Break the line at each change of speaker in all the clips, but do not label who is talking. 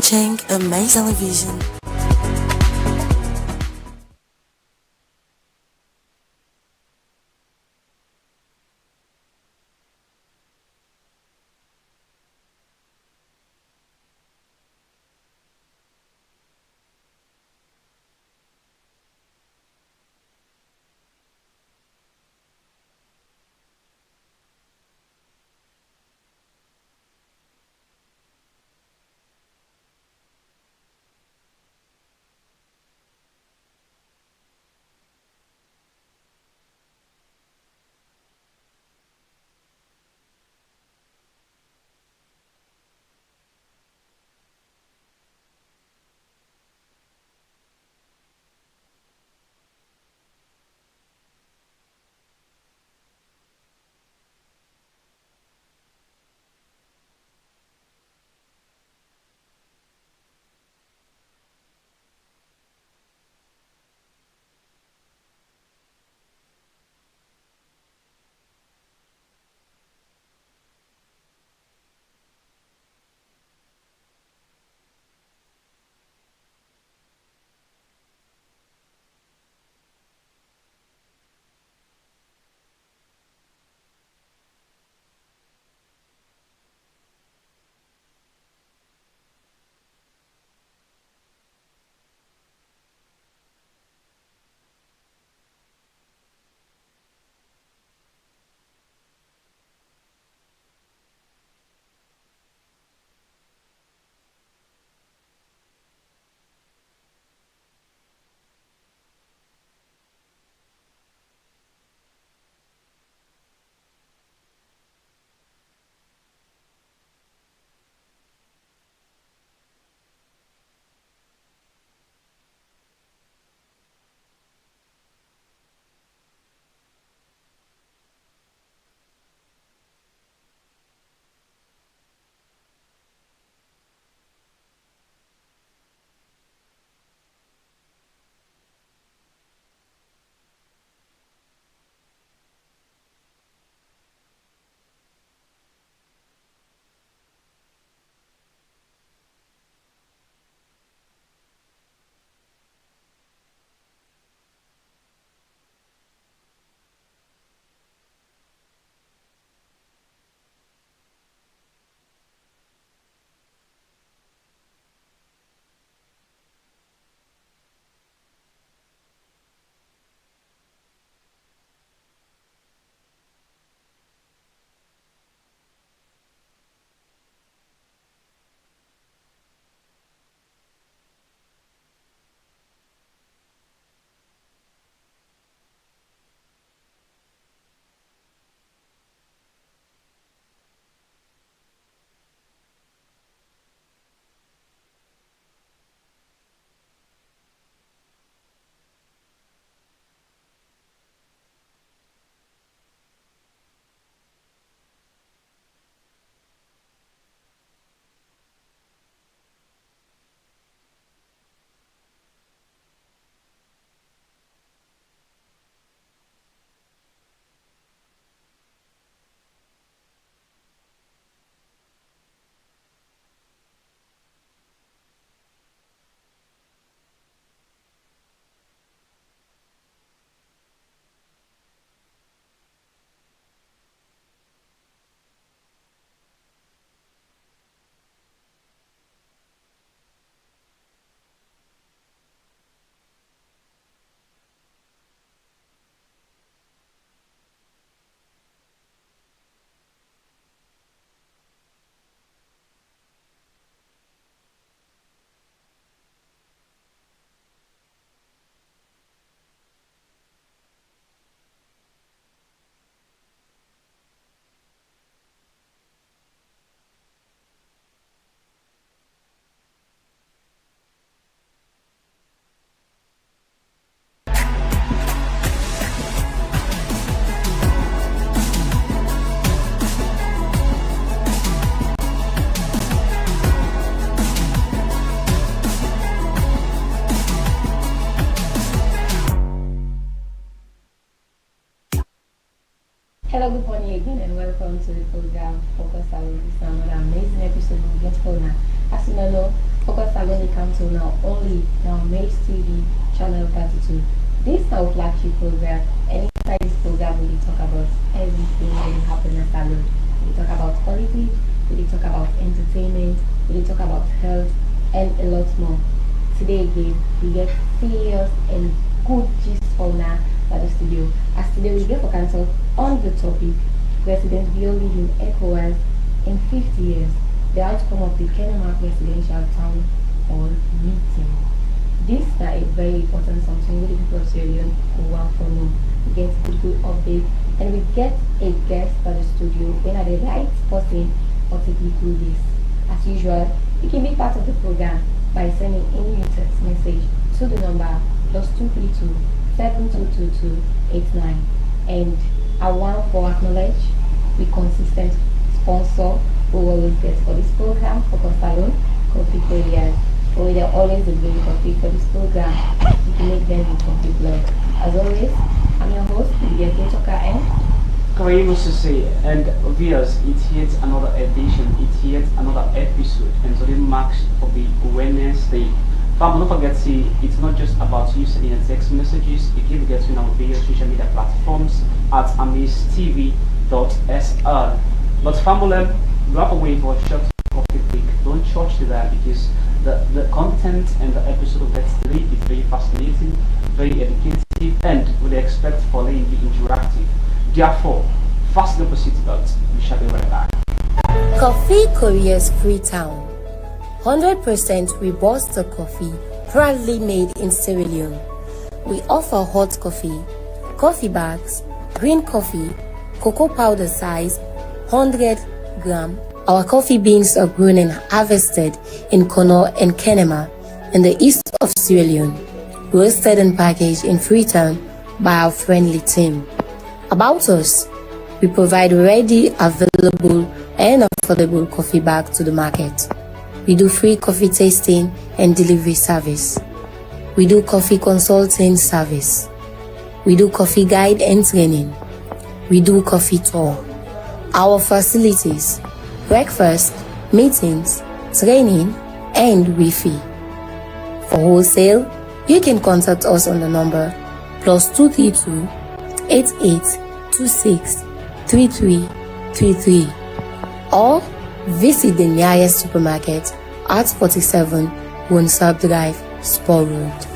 watching AMAZE Television.
Hello, good morning again, and welcome to the program Focus Salone. This is another amazing episode we get for now. As you know, Focus Salone comes to now only now AMAZE TV channel 32. This is our flagship program, and inside this program we will talk about everything that will happen in salon. We will talk about politics, we will talk about entertainment, we will talk about health, and a lot more. Today again, we get serious and good gist for now at the studio. As today we get for cancel on the topic residents violate in ECOWAS in 50 years, the outcome of the Kenema Presidential Town Hall meeting. This is a very important something with the people of Sierra Leone who want to know. We get a good update and we get a guest at the studio when are the right person for taking through this. As usual, you can be part of the program by sending in your text message to the number +232 722289. And I want to acknowledge the consistent sponsor who always gets for this program, Focus Salone, Coffee Couriers. So they're always the great coffee for this program. You can make them with complete love. As always, I'm your host, Lydia Ketoka and
Kawaii say, and viewers, it's yet another edition, it's yet another episode, and today marks for the Wednesday. Fam, don't forget, see, it's not just about you sending a text messages, you can get to our video social media platforms at amazetv.sr. But family, we have to wait for a short coffee break. Don't charge to that because the content and the episode of that today is very fascinating, very educative, and we expect for it to be interactive. Therefore, fasten the seatbelt. We shall be right back.
Coffee Couriers Freetown. 100% Robusta coffee, proudly made in Sierra Leone. We offer hot coffee, coffee bags, green coffee, cocoa powder size, 100 gram. Our coffee beans are grown and harvested in Kono and Kenema in the east of Sierra Leone, roasted and packaged in Freetown by our friendly team. About us, we provide ready, available and affordable coffee bag to the market. We do free coffee tasting and delivery service. We do coffee consulting service. We do coffee guide and training. We do coffee tour. Our facilities: breakfast, meetings, training, and Wi-Fi. For wholesale, you can contact us on the number +232 8826 3333 or visit the nearest supermarket at 47 Wonsab Drive, Spur Road.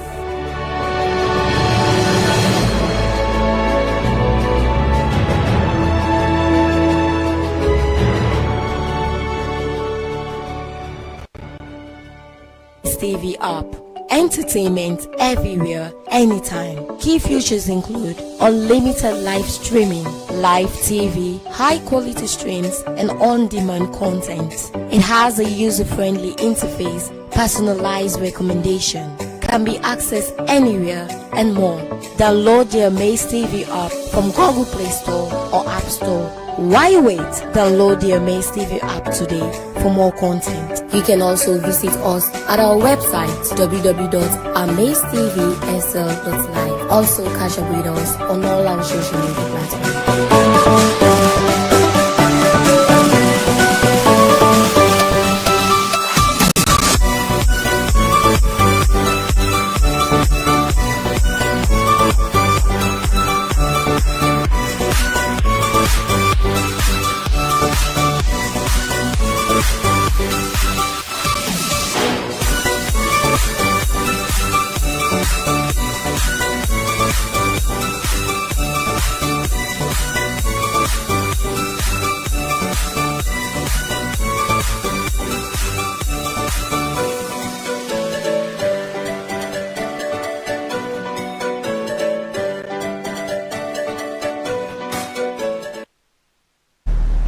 TV app. Entertainment everywhere, anytime. Key features include unlimited live streaming, live TV, high quality streams, and on-demand content. It has a user-friendly interface, personalized recommendation, can be accessed anywhere, and more. Download the AMAZE TV app from Google Play Store or App Store. Why wait? Download the AMAZE TV app today for more content. You can also visit us at our website www.amazetvsl.live. Also catch up with us on all our social media platforms.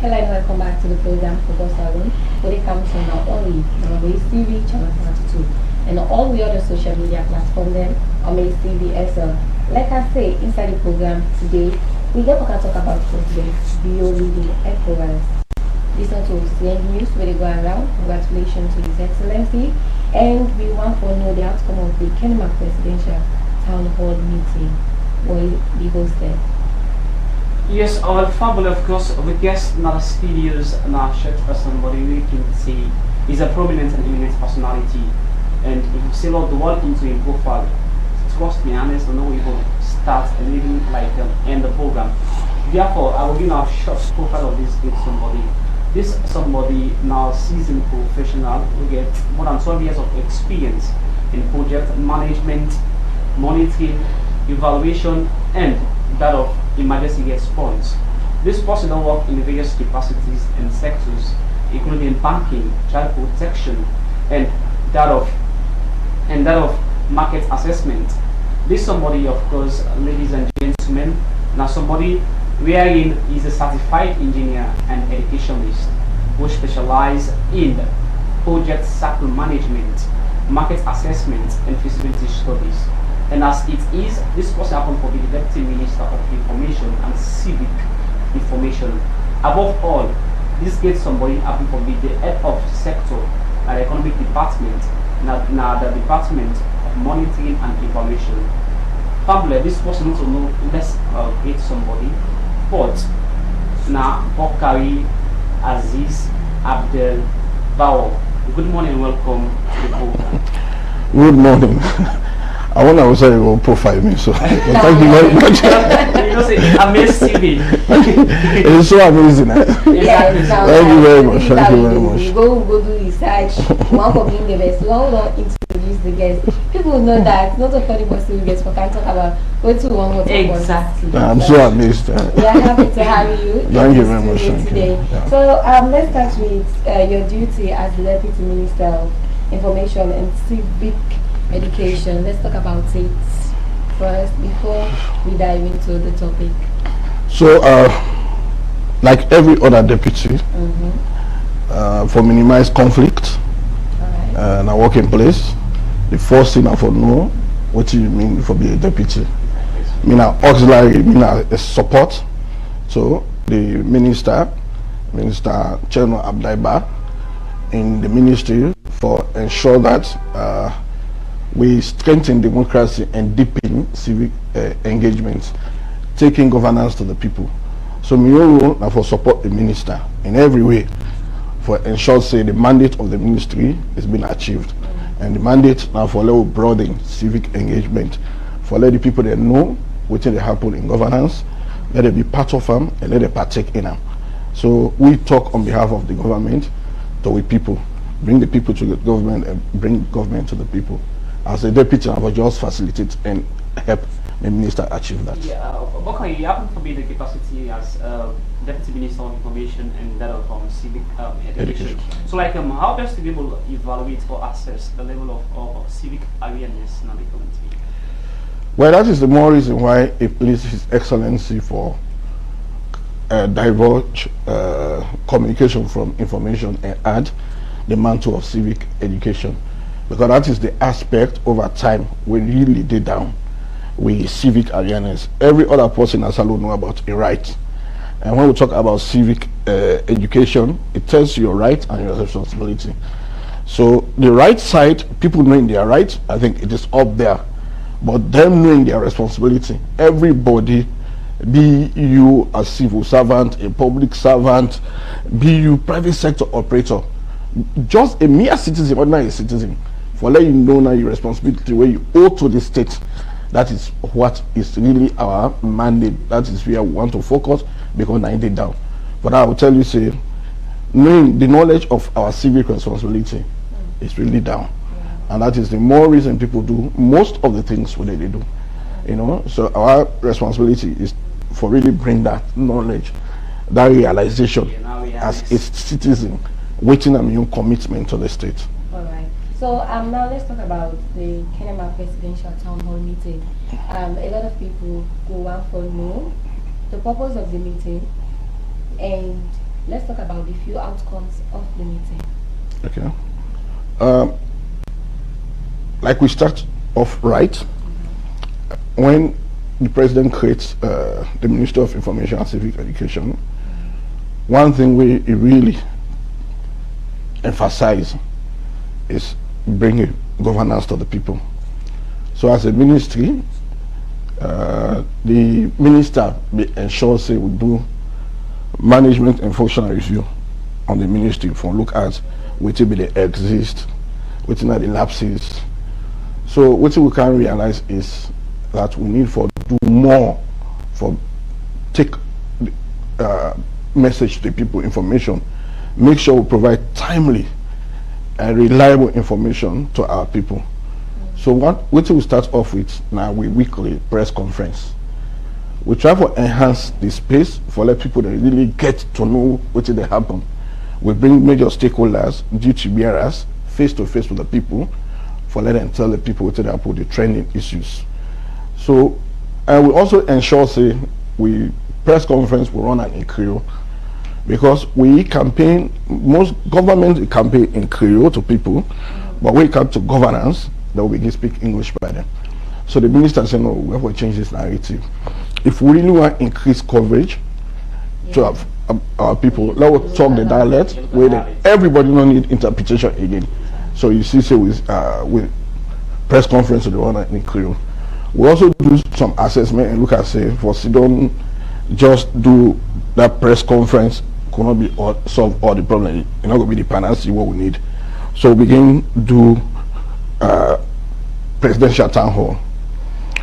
hello and welcome back to the program Focus Salone, where it comes from now only on AMAZE TV channel 32 and all the other social media platforms then AMAZE TV as well. Like I say, inside the program today, we get to talk about President Bio leading ECOWAS. Listen to slang news where they go around. Congratulations to His Excellency, and we want to know the outcome of the Kenema Presidential Town Hall meeting will be hosted.
Yes, our family, of course, we guess not studios, not church person, but we can see is a prominent and eminent personality. And if you sail out the world into a profile, trust me, honest, I know we will start living like end the program. Therefore, I will give now a short profile of this great somebody. This somebody now seasoned professional who get more than 12 years of experience in project management, monitoring, evaluation, and that of emergency response. This person work in various capacities and sectors, including banking, child protection, and that of market assessment. This somebody, of course, ladies and gentlemen, now somebody wherein is a certified engineer and educationist who specialize in project cycle management, market assessment, and feasibility studies. And as it is, this person happened to be the Deputy Minister of Information and Civic Information. Above all, this gets somebody happened to be the head of sector at the economic department, now the department of monitoring and evaluation. Family, this person needs to know less about get somebody, but now Bokari Aziz Abdel Bao. Good morning and welcome to the program.
Good morning. I want to say you will profile me, so thank you very much.
You know, say AMAZE TV.
It's so amazing.
Exactly.
Thank you very much. Thank you very much.
You go do research. One for being the best. One will introduce the guest. People know that not a funny person will get. We can talk about what to one.
Exactly.
I'm so amazed.
We are happy to have you.
Thank you very much.
Today.
Yeah.
So let's start with your duty as the Deputy Minister of Information and Civic Education. Let's talk about it first before we dive into the topic.
So, like every other deputy, for minimize conflict in a working place, the first thing I for know what do you mean for being a deputy. Mean auxiliary, mean a support. So the minister General Abdaiba in the ministry for ensure that we strengthen democracy and deepen civic engagement, taking governance to the people. So my role now for support the minister in every way for ensure say the mandate of the ministry is being achieved, and the mandate now for level broadening civic engagement, for let the people that know what they happen in governance, let them be part of them and let them partake in them. So we talk on behalf of the government to the people, bring the people to the government and bring government to the people. As a deputy, I will just facilitate and help the minister achieve that.
Yeah, Bokari, you happen to be the capacity as Deputy Minister of Information and that of Civic Education. So, like, how best to be able to evaluate or assess the level of civic awareness in the community?
Well, that is the more reason why it pleases His Excellency for diverge communication from information and add the mantle of civic education. Because that is the aspect over time we really did down with civic awareness. Every other person in Salone know about a right. And when we talk about civic education, it tells you your right and your responsibility. So the right side, people knowing their right, I think it is up there. But them knowing their responsibility, everybody, be you a civil servant, a public servant, be you private sector operator, just a mere citizen, ordinary citizen, for let you know now your responsibility where you owe to the state. That is what is really our mandate. That is where we want to focus, because 90 down. But I will tell you, say, knowing the knowledge of our civic responsibility is really down. And that is the more reason people do most of the things what they do. You know, so our responsibility is for really bring that knowledge, that realization as a citizen, waiting on your commitment to the state.
All right. So now let's talk about the Kenema Presidential Town Hall meeting. A lot of people go out for know the purpose of the meeting, and let's talk about the few outcomes of the meeting.
Okay. Like we start off right, when the president creates the Minister of Information and Civic Education, one thing we really emphasize is bringing governance to the people. So as a ministry, the the minister ensure say we do management and functional review on the ministry for look at what be the exist, what are the lapses. So what we can realize is that we need for do more for take message to the people, information, make sure we provide timely and reliable information to our people. So what we start off with now, we weekly press conference. We try to enhance the space for let people that really get to know what they happen. We bring major stakeholders, duty bearers, face to face with the people, for let them tell the people what they happen, the trending issues. So, and we also ensure say we press conference we run in Creole, because we campaign, most governments campaign in Creole to people, but when it comes to governance, they will begin speak English by them. So the minister said, no, we have to change this narrative. If we really want to increase coverage to have our people, let us talk the dialect where everybody don't need interpretation again. So you see, say with press conference with the one in Creole. We also do some assessment and look at say for don't just do that press conference could not be solve all the problems. It's not going to be the panacea what we need. So we begin do presidential town hall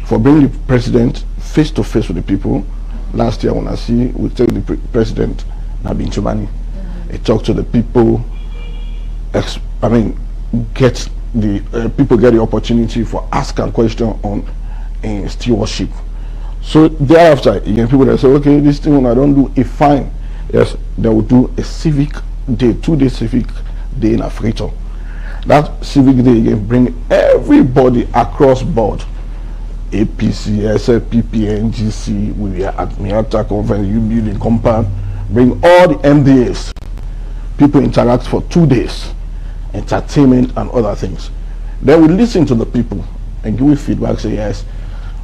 for bringing the president face to face with the people. Last year when we take the president Nabin Chumani, he talked to the people, get the people get the opportunity for asking question on stewardship. So thereafter again people that say, okay, this thing when I don't do it fine, yes, they will do a civic day, 2-day civic day in Africa. That civic day again bring everybody across board, APC, SLP, NGC, we are at Miata conference, you building compound, bring all the MDAs, people interact for 2 days, entertainment and other things. Then we listen to the people and give feedback, say yes,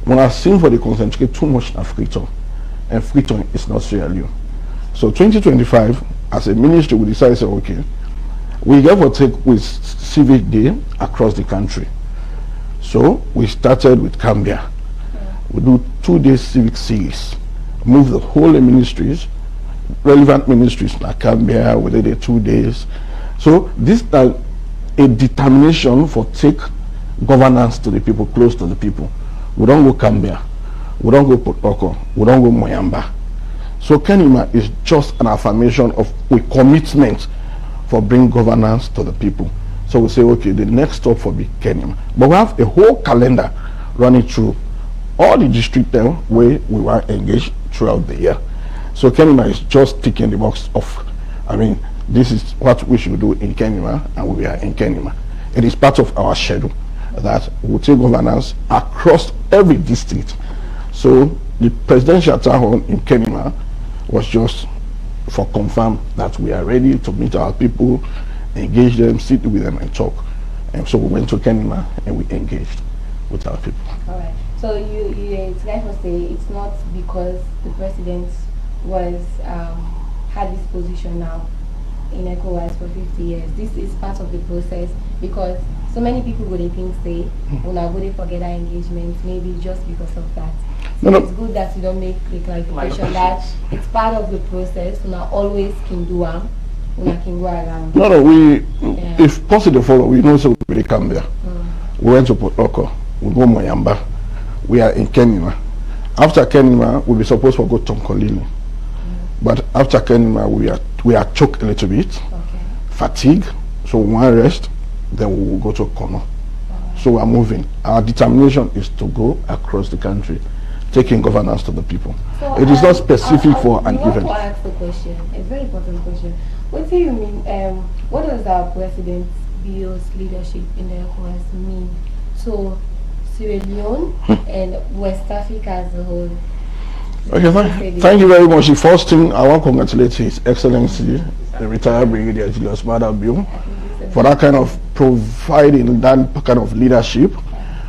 when I seen for the concentrate too much in Africa, and Freetown is not Sierra. So 2025, as a ministry, we decided, say, okay, we have to take with civic day across the country. So we started with Cambia. We do 2-day civic series, move the whole ministries, relevant ministries like Cambia, we did 2 days. So this is a determination for take governance to the people, close to the people. We don't go Cambia, we don't go Port Oko, we don't go Moyamba. So Kenima is just an affirmation of a commitment for bringing governance to the people. So we say, okay, the next stop for be Kenima. But we have a whole calendar running through all the districts there where we were engaged throughout the year. So Kenima is just ticking the box of, this is what we should do in Kenima, and we are in Kenima. It is part of our schedule that we take governance across every district. So the presidential town hall in Kenima was just for confirm that we are ready to meet our people, engage them, sit with them and talk. And so we went to Kenima and we engaged with our people.
All right. So it's like to say it's not because the president was had this position now in ECOWAS for 50 years. This is part of the process because so many people would think say, when I would forget our engagement, maybe just because of that. So no. It's good that you don't make the clarification that it's part of the process. So now always can do when I can go around.
No, if possible follow, we know so we come there. We went to Port Oko, we go Moyamba, we are in Kenima. After Kenima, we'll be supposed to go to Tonkolili. But after Kenima, we are choked a little bit, fatigue, so we want rest, then we will go to Kono. So we are moving. Our determination is to go across the country, taking governance to the people. So, it is not specific for an event.
I want to ask the question, a very important question. What do you mean, what does our President Bio's leadership in the ECOWAS mean to Sierra Leone and West Africa as a whole?
Okay, thank you very much. The first thing, I want to congratulate His Excellency, the retired Brigadier Julius Maada Bio, for that kind of providing that kind of leadership.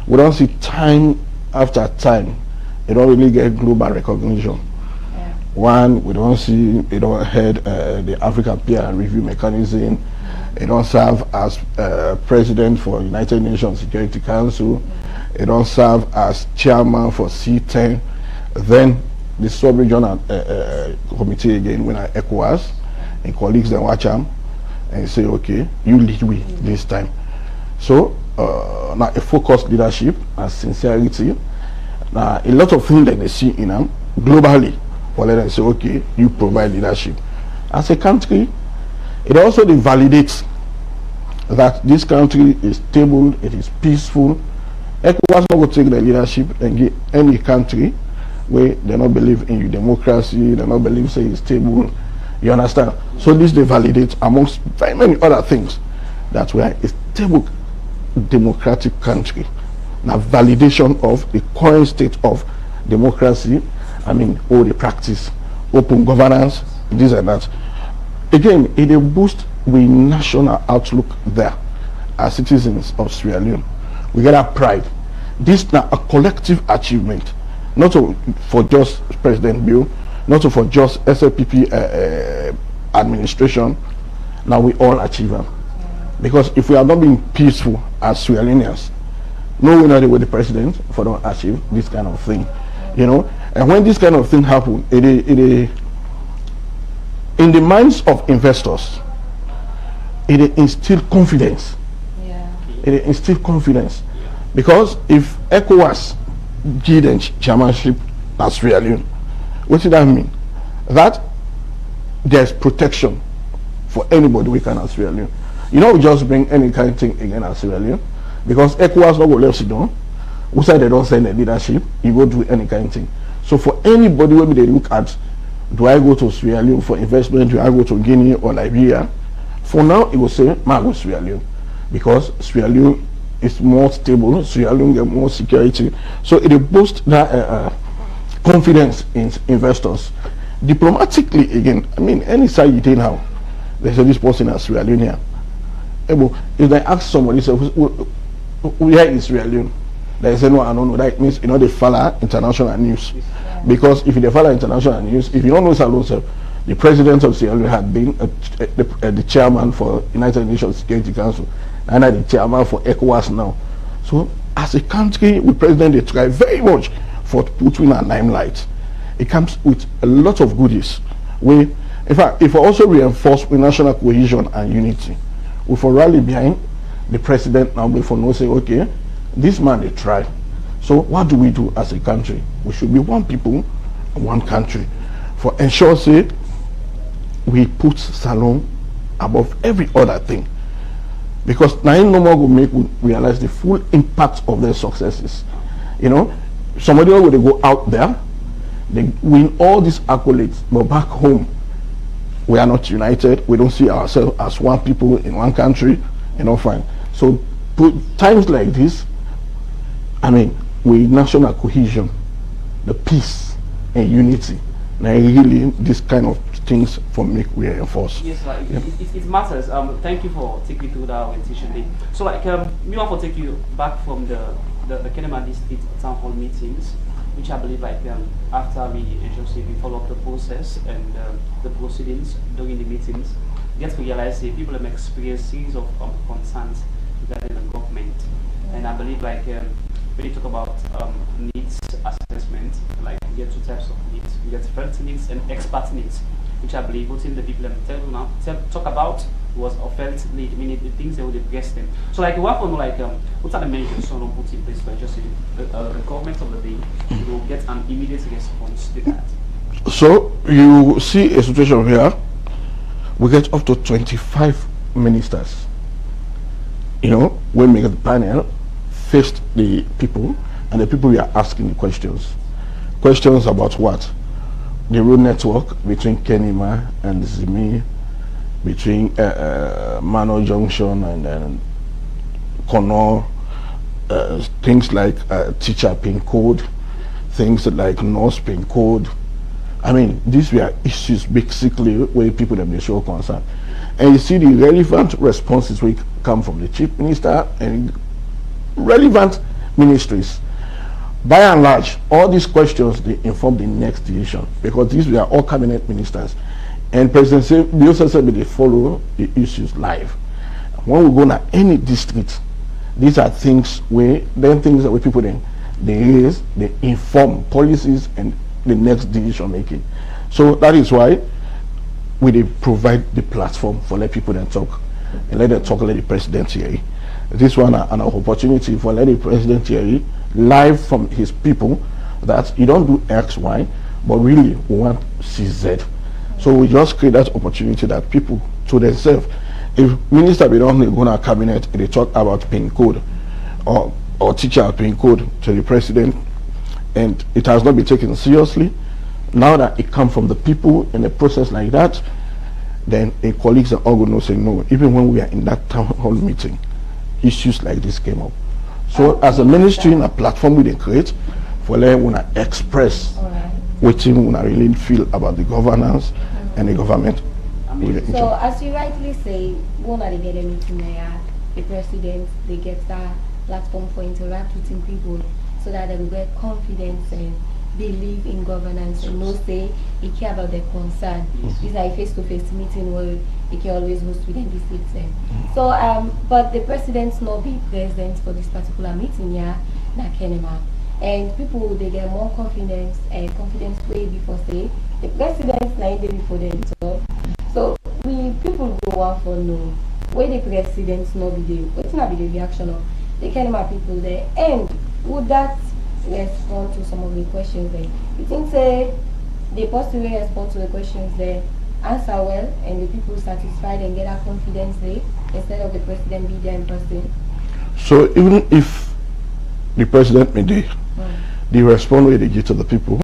We don't see time after time. It don't really get global recognition. One, we don't see, it don't head the African Peer Review Mechanism. It don't serve as president for United Nations Security Council. It don't serve as chairman for C10. Then the sub-regional committee again, when I ECOWAS, and colleagues then watch them and say, okay, you lead we this time. So now a focused leadership and sincerity. Now a lot of things that they see in them globally, well, let them say, okay, you provide leadership. As a country, it also validates that this country is stable, it is peaceful. ECOWAS not going to take the leadership and give any country where they don't believe in democracy, they don't believe say it's stable. You understand? So this they validate amongst very many other things that we are a stable democratic country. Now validation of the current state of democracy, I mean all the practice, open governance, this and that. Again, it will boost we national outlook there as citizens of Sierra Leone. We get our pride. This now a collective achievement, not for just President Bill, not for just SLPP administration. Now we all achieve them. Because if we are not being peaceful as Sierra Leoneans, no way not with the president for don't achieve this kind of thing, you know. And when this kind of thing happen, it in the minds of investors, it instill confidence. It instill confidence, because if ECOWAS give them chairmanship as Sierra Leone, what does that mean? That there's protection for anybody we can as Sierra Leone. You know, we just bring any kind of thing again as Sierra Leone, because ECOWAS not go left sit down. We say they don't send the leadership, you go do any kind of thing. So for anybody when they look at, do I go to Sierra Leone for investment, do I go to Guinea or Liberia? For now, it will say, man, go Sierra Leone, because Sierra Leone is more stable, Sierra Leone get more security. So it will boost that confidence in investors. Diplomatically, again, I mean, any side you take now, they say this person is Sierra Leone here. If they ask somebody, say, where is Sierra Leone? They say, no, I don't know. That means, you know, they follow international news. Because if they follow international news, if you don't know Salone, the president of Sierra Leone had been the chairman for United Nations Security Council, and the chairman for ECOWAS now. So as a country, we president they try very much for putting a limelight. It comes with a lot of goodies. We, in fact, if we also reinforce with national cohesion and unity, we for rally behind the president now before no say, okay, this man they try. So what do we do as a country? We should be one people, one country. For ensure say we put Salone above every other thing. Because now no more will make we realize the full impact of their successes. You know, somebody will go out there, they win all these accolades, but back home we are not united. We don't see ourselves as one people in one country, you know, fine. So times like this, I mean, with national cohesion, the peace and unity, now really this kind of things for me we enforce.
Yes, like it matters. Thank you for taking me through that orientation. So like me want to take you back from the Kenema District Town Hall meetings, which I believe like after we follow up the process and the proceedings during the meetings, get to realize that people have experienced series of concerns regarding the government. And I believe like when you talk about needs assessment, like we get two types of needs. We get felt needs and expert needs, which I believe what in the people talk about was a felt need, meaning the things they would address them. So like what for like what are the measures Salone put in place to ensure the government of the day will get an immediate response to that?
So you see a situation here, we get up to 25 ministers. You know, when we get the panel, faced the people, and the people we are asking the questions. Questions about what? The road network between Kenema and Zimi, between Mano Junction and Kono, things like teacher pin code, things like nurse pin code. I mean, these were issues basically where people have been show concern. And you see the relevant responses which come from the chief minister and relevant ministries. By and large, all these questions they inform the next decision, because these were all cabinet ministers. And President Bielsa said they follow the issues live. When we go to any district, these are things where then things that we people then they raise, they inform policies and the next decision making. So that is why we dey provide the platform for let people then talk, and let them talk, let the president hear. This one an opportunity for let the president hear live from his people that you don't do X, Y, but really we want CZ. So we just create that opportunity that people to themselves, if minister be don't go to cabinet, they talk about pin code or teacher pin code to the president, and it has not been taken seriously. Now that it comes from the people in a process like that, then a colleagues are all going to say no. Even when we are in that town hall meeting, issues like this came up. So as a ministry, a platform we dey create for let una express what you really feel about the governance and the government.
So as you rightly say, one of the get a meeting there, the president, they get that platform for interact with people so that they will get confidence and believe in governance and know say they care about their concern. These are a face-to-face meeting where they can always host within the system. So but the president's not be present for this particular meeting here, na Kenema. And people they get more confidence and confidence way before say the president's not there before them talk. So we people go out for no where the president's not be there. What's not be the reaction of the Kenema people there? And would that respond to some of the questions there? You think say they possibly respond to the questions there, answer well, and the people satisfied and get that confidence there instead of the president be there in person?
So even if the president may do, the response way they give to the people,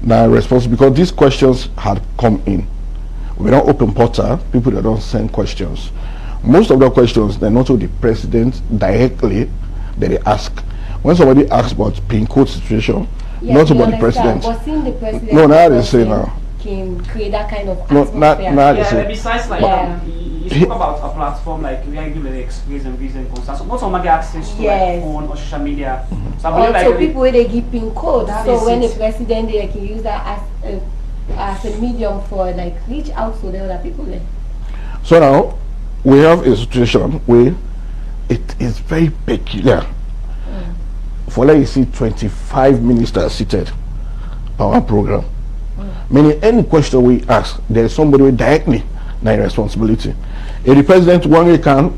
now response because these questions had come in. We don't open portal, people that don't send questions. Most of the questions they're not to the president directly that they ask. When somebody asks about pin code situation, not about the president.
But seeing the president,
no, now they say now.
Can create that kind of
atmosphere.
Now they say. Besides, like you spoke about a platform like regularly express and reason concerns. So not all get access to like phone or social media. So I believe like
people they give pin code. So when the president they can use that as a medium for like reach out to the other people there.
So now we have a situation where it is very peculiar. For like you see 25 ministers seated on our program. Meaning any question we ask, there is somebody with directly na responsibility. If the president one way can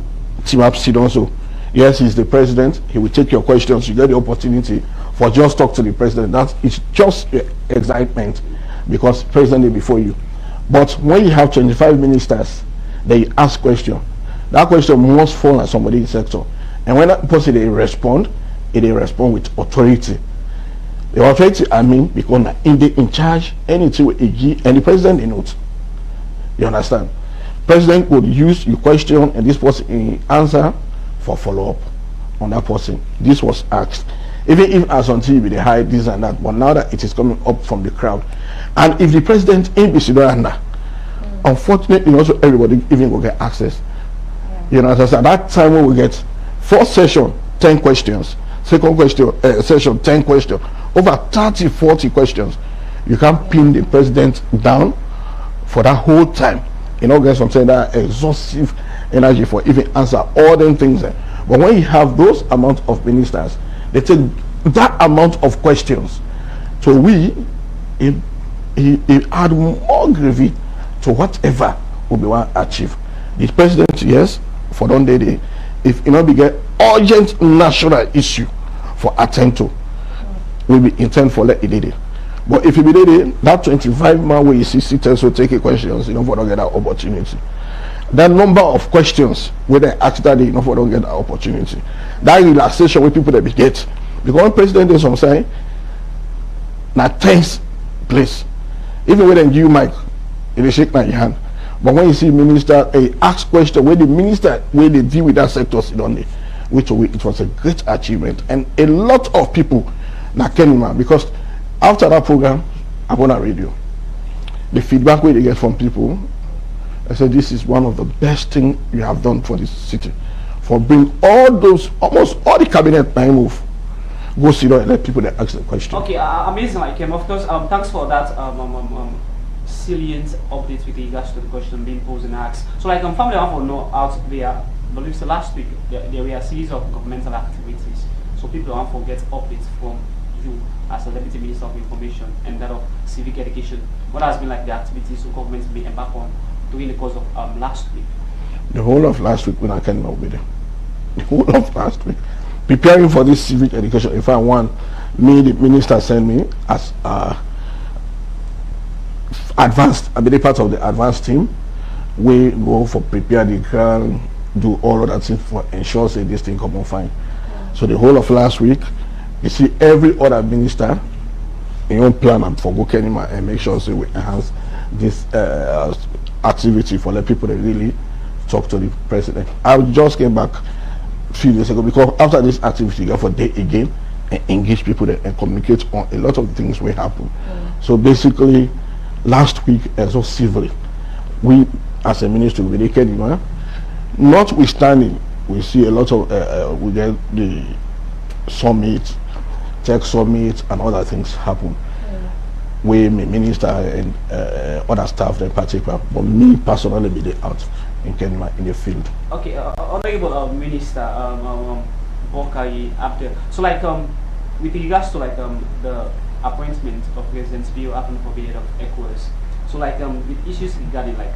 team up sit also. Yes, he's the president, he will take your questions, you get the opportunity for just talk to the president. That is just excitement because president is before you. But when you have 25 ministers, they ask question. That question must fall on somebody in the sector. And when that person they respond with authority. The authority I mean because in charge anything with and the president they note. You understand? President would use your question and this person answer for follow-up on that person. This was asked. Even if as on TV they hide this and that, but now that it is coming up from the crowd. And if the president in Bisidoranda, unfortunately also everybody even will get access. You know, at that time when we get first session 10 questions, second question session 10 questions, over 30-40 questions. You can pin the president down for that whole time. You know, guys, I'm saying that exhaustive energy for even answer all them things. But when you have those amount of ministers, they take that amount of questions. So it add more gravity to whatever we want to achieve. The president, yes, for don't day, if you know we get urgent national issue for attend to, will be intent for let it did it. But if you be there, that 25 man where you see sitters will take a questions, you know, for don't get that opportunity. That number of questions where they ask that, you know, for don't get that opportunity. That relaxation where people that be get. Because when president is on side, na tense place. Even when they give you mic, they shake my hand. But when you see minister ask question where the minister where they deal with that sector sit on there, which it was a great achievement. And a lot of people na Kenima, because after that program I'm on a radio, the feedback where they get from people, I said this is one of the best things you have done for this city, for bring all those almost all the cabinet time move go sit down and let people that ask the question.
Okay, amazing, like of course thanks for that salient update with regards to the question being posed and asked. So like family I want to know out there, I believe the last week there were a series of governmental activities. So people don't forget updates from you as a Deputy Minister of Information and that of Civic Education? What has been like the activities the government may embark on during the course of last week?
The whole of last week when I came out with it. The whole of last week. Preparing for this civic education. If I want me, the minister sent me as advanced, I mean, part of the advanced team. We go for prepare the ground, do all of that things for ensure say this thing come on fine. So the whole of last week, you see every other minister in own plan and for go Kenima and make sure say we enhance this activity for the people that really talk to the president. I just came back a few days ago because after this activity, go for day again and engage people there and communicate on a lot of things will happen. So basically, last week as well civilly, we as a ministry we did Kenima. Notwithstanding, we see a lot of we get the summit, tech summit, and other things happen. We, my minister and other staff in particular, but me personally be there out in Kenya in the field.
Okay, honorable minister, Bokai Abdel. So like with regards to like the appointment of President Bio happened for the head of ECOWAS. So like with issues regarding like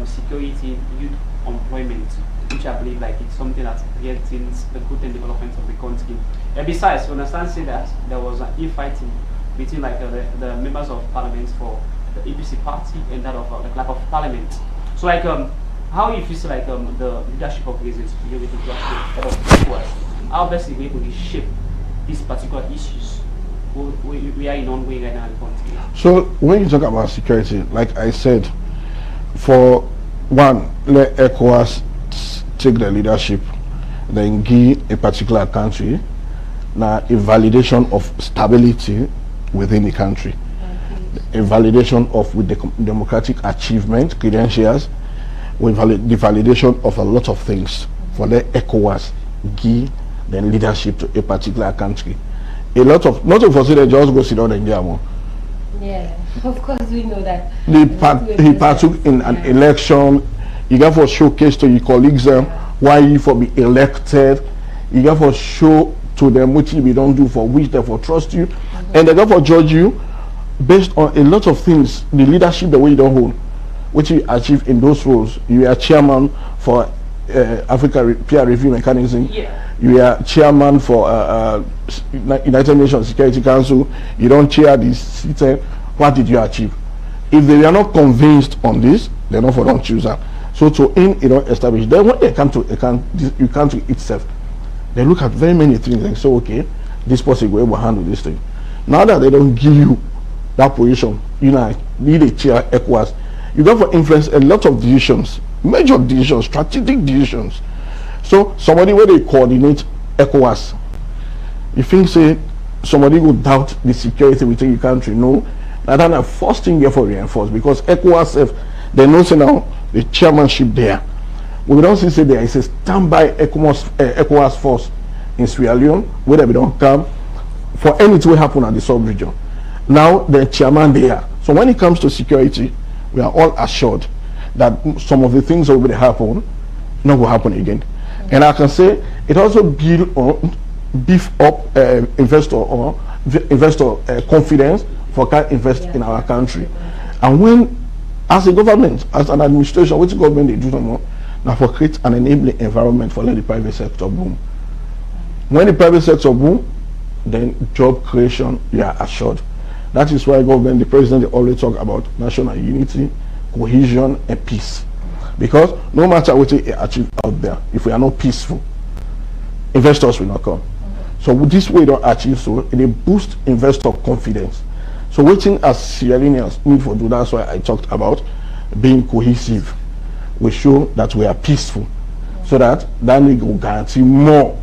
security, youth employment, which I believe like it's something that threatens the growth and development of the country. And besides, we understand say that there was an infighting between like the members of parliament for the APC party and that of the clerk of parliament. So like how you feel like the leadership of President Bio with the head of ECOWAS, how best is going to shape these particular issues? We are in one way right now in the country.
So when you talk about security, like I said, for one, let ECOWAS take the leadership, then give a particular country now a validation of stability within the country, a validation of with the democratic achievement, credentials, with the validation of a lot of things for the ECOWAS give the leadership to a particular country. A lot of not of us they just go sit down in there more.
Yeah, of course we know that.
He partook in an election. You got for showcase to your colleagues why you for be elected. You got for show to them which we don't do for which they for trust you, and they got for judge you based on a lot of things. The leadership the way you don't hold, which you achieve in those roles. You are chairman for Africa Peer Review Mechanism.
Yeah.
You are chairman for United Nations Security Council. You don't chair this seat. What did you achieve? If they are not convinced on this, they're not for don't choose that. So to establish. Then when they come to you country itself, they look at very many things and say, okay, this person will able to handle this thing. Now that they don't give you that position, you know, need a chair ECOWAS. You got to influence a lot of decisions, major decisions, strategic decisions. So somebody where they coordinate ECOWAS, you think say somebody would doubt the security within the country? No, that's the first thing you have to reinforce because ECOWAS, they know say now the chairmanship there. We don't see say there is a standby ECOWAS force in Sierra Leone where they don't come for anything will happen at the sub-region. Now the chairman there. So when it comes to security, we are all assured that some of the things that will happen not will happen again. And I can say it also beef up investor confidence for can invest in our country. And when, as a government, as an administration, which government they do no more, now for create an enabling environment for let the private sector boom. When the private sector boom, then job creation you are assured. That is why government, the president, they always talk about national unity, cohesion, and peace. Because no matter what we achieve out there, if we are not peaceful, investors will not come. So with this way don't achieve so, it boosts investor confidence. So waiting as Sierra Leoneans need for do, that's why I talked about being cohesive. We show that we are peaceful, so that will guarantee more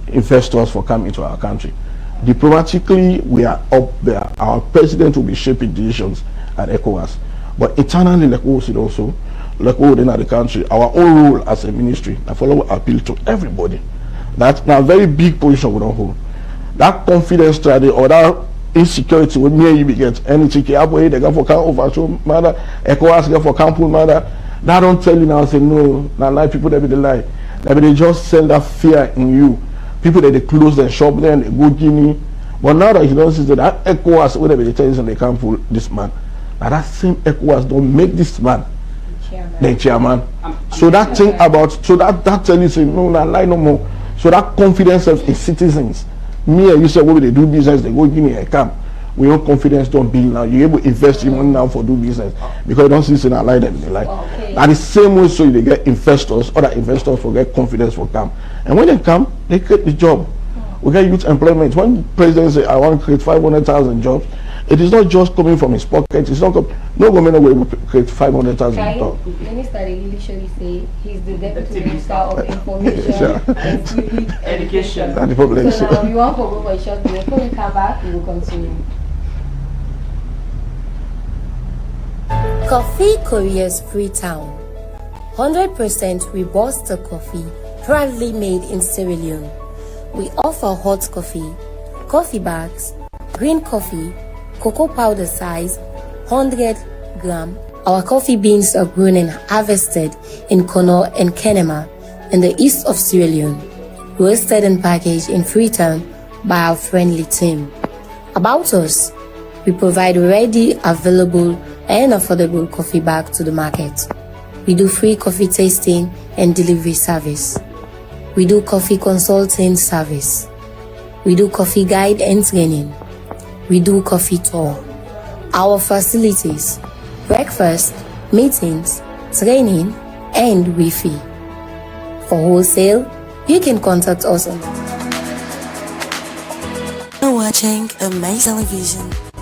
investors for coming into our country. Diplomatically, we are up there. Our president will be shaping decisions at ECOWAS. But internally, like we said also, like we within the country, our own role as a ministry, I follow appeal to everybody. That's a very big position we don't hold. That confidence strategy or that insecurity with me you get anything happen, they go for camp overthrow matter, ECOWAS go for camp matter. That don't tell you now say no, now lie people that be the lie. They just send that fear in you. People that they close their shop there and they go Guinea, But now that you don't see that ECOWAS, whatever they tell you, they can't pull this man. Now that same ECOWAS don't make this man the chairman. So that thing about, so that tells you, no, not lie no more. So that confidence of the citizens, me and you say, what they do business, they go give me a camp. We have confidence don't build now. You're able to invest in money now for do business because you don't see in a lie them. They like. And the same way, so they get investors, other investors will get confidence for come. And when they come, they create the job. We get youth employment. When president say, I want to create 500,000 jobs, it is not just coming from his pocket. It's not no government will create 500,000 jobs.
Minister really surely say he's the deputy minister of information and civic education.
That's the problem.
So now we want to go for a short break. When we come back, we will continue.
Coffee Korea's Freetown. 100% Robusta coffee, proudly made in Sierra Leone. We offer hot coffee, coffee bags, green coffee, cocoa powder size, 100 gram. Our coffee beans are grown and harvested in Kono and Kenema in the east of Sierra Leone, roasted and packaged in Freetown by our friendly team. About us, we provide ready, available and affordable coffee bag to the market. We do free coffee tasting and delivery service. We do coffee consulting service. We do coffee guide and training. We do coffee tour. Our facilities: breakfast, meetings, training, and Wi-Fi. For wholesale, you can contact us on.
You're watching AMAZE Television.